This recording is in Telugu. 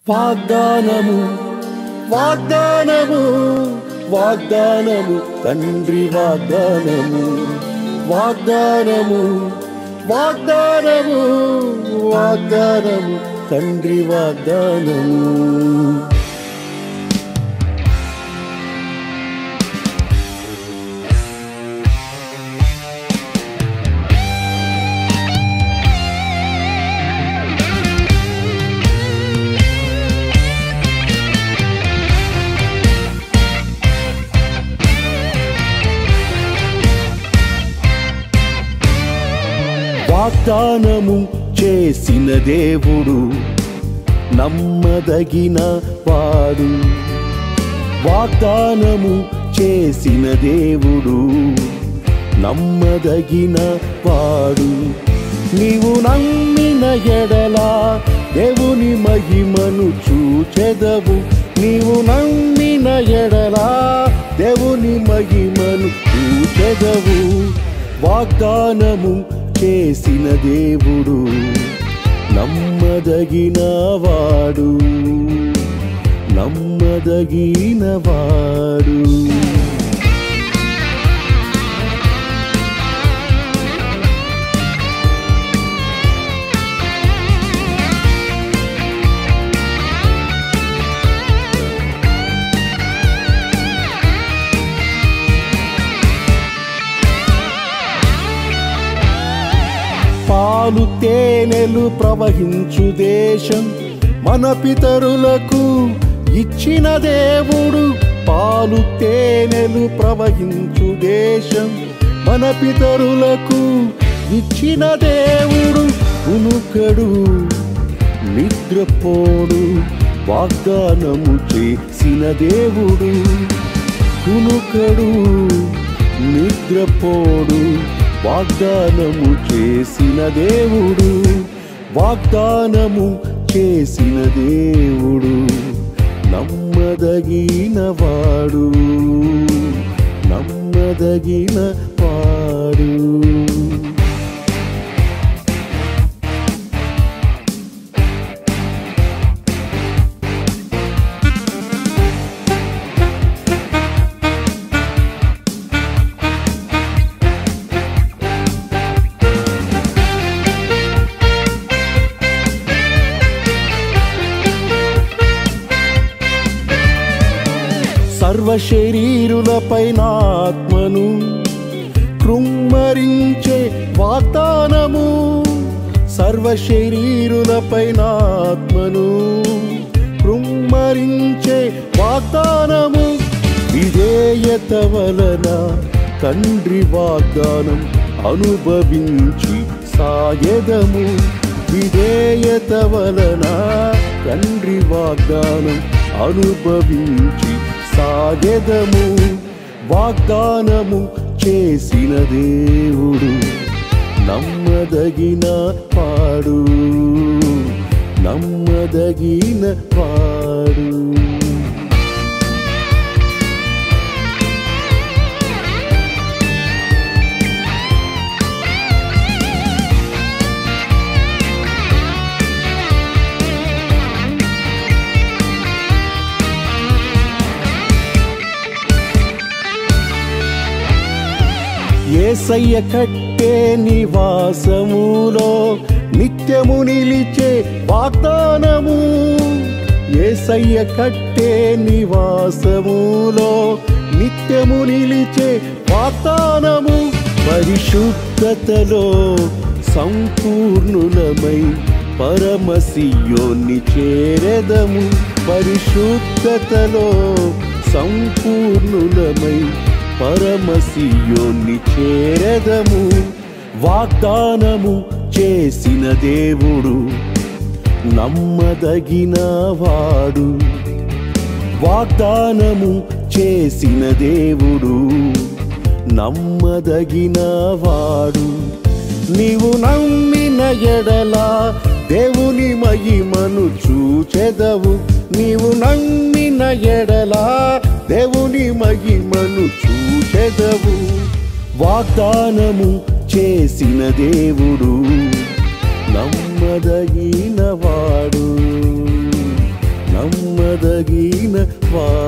వాగ్దానము వాగ్దానము వాగ్దానము తండ్రి వాగ్దానము వాగ్దానము వాగ్దానము వాగ్దానము తండ్రి వాగ్దానము వాగ్దానము చేసిన దేవుడు నమ్మదగిన వాడు వాగ్దానము చేసిన దేవుడు నమ్మదగిన వాడు నీవు నమ్మిన ఎడలా దేవుని మహిమను చూచెదవు నీవు నమ్మిన ఎడలా దేవుని మహిమను చూచెదవు వాగ్దానము చేసిన దేవుడు నమ్మదగిన వాడు నమ్మదగిన వాడు పాలు తేనెలు ప్రవహించు దేశం మన పితరులకు ఇచ్చిన దేవుడు పాలు తేనెలు ప్రవహించు దేశం మన పితరులకు ఇచ్చిన దేవుడు ఉనుకడు నిద్రపోడు వాగ్దానము చేసిన దేవుడు ఉనుకడు నిద్రపోడు వాగ్దానము చేసిన దేవుడు వాగ్దానము చేసిన దేవుడు నమ్మదగిన వాడు నమ్మదగిన వాడు సర్వ శరీరులపైన ఆత్మను కృమ్మరించే వాగ్దానము సర్వ శరీరులపైన ఆత్మను కృమ్మరించే వాగ్దానము విధేయత వలన తండ్రి వాగ్దానం అనుభవించి సాగెదము విధేయత వలన తండ్రి వాగ్దానం అనుభవించి సాగెదము వాగ్దానము చేసిన దేవుడు నమ్మదగిన వాడు నమ్మదగిన వాడు యేసయ్య కట్టే నివాసములో నిత్యము నిలిచే వాగ్దానము యేసయ్య కట్టే నివాసములో నిత్యము నిలిచే వాగ్దానము పరిశుద్ధతలో సంపూర్ణులమై పరమసియోని చేరెదము పరిశుద్ధతలో సంపూర్ణులమై పరమసియోని చేరెదము వాగ్దానము చేసిన దేవుడు నమ్మదగిన వాడు వాగ్దానము చేసిన దేవుడు నమ్మదగిన వాడు నీవు నమ్మిన ఎడలా దేవుని మహిమను చూచెదవు నీవు నమ్మిన ఎడలా దేవుని మహిమను చూచెదవు వాగ్దానము చేసిన దేవుడు నమ్మదగిన వాడు నమ్మదగిన వాడు.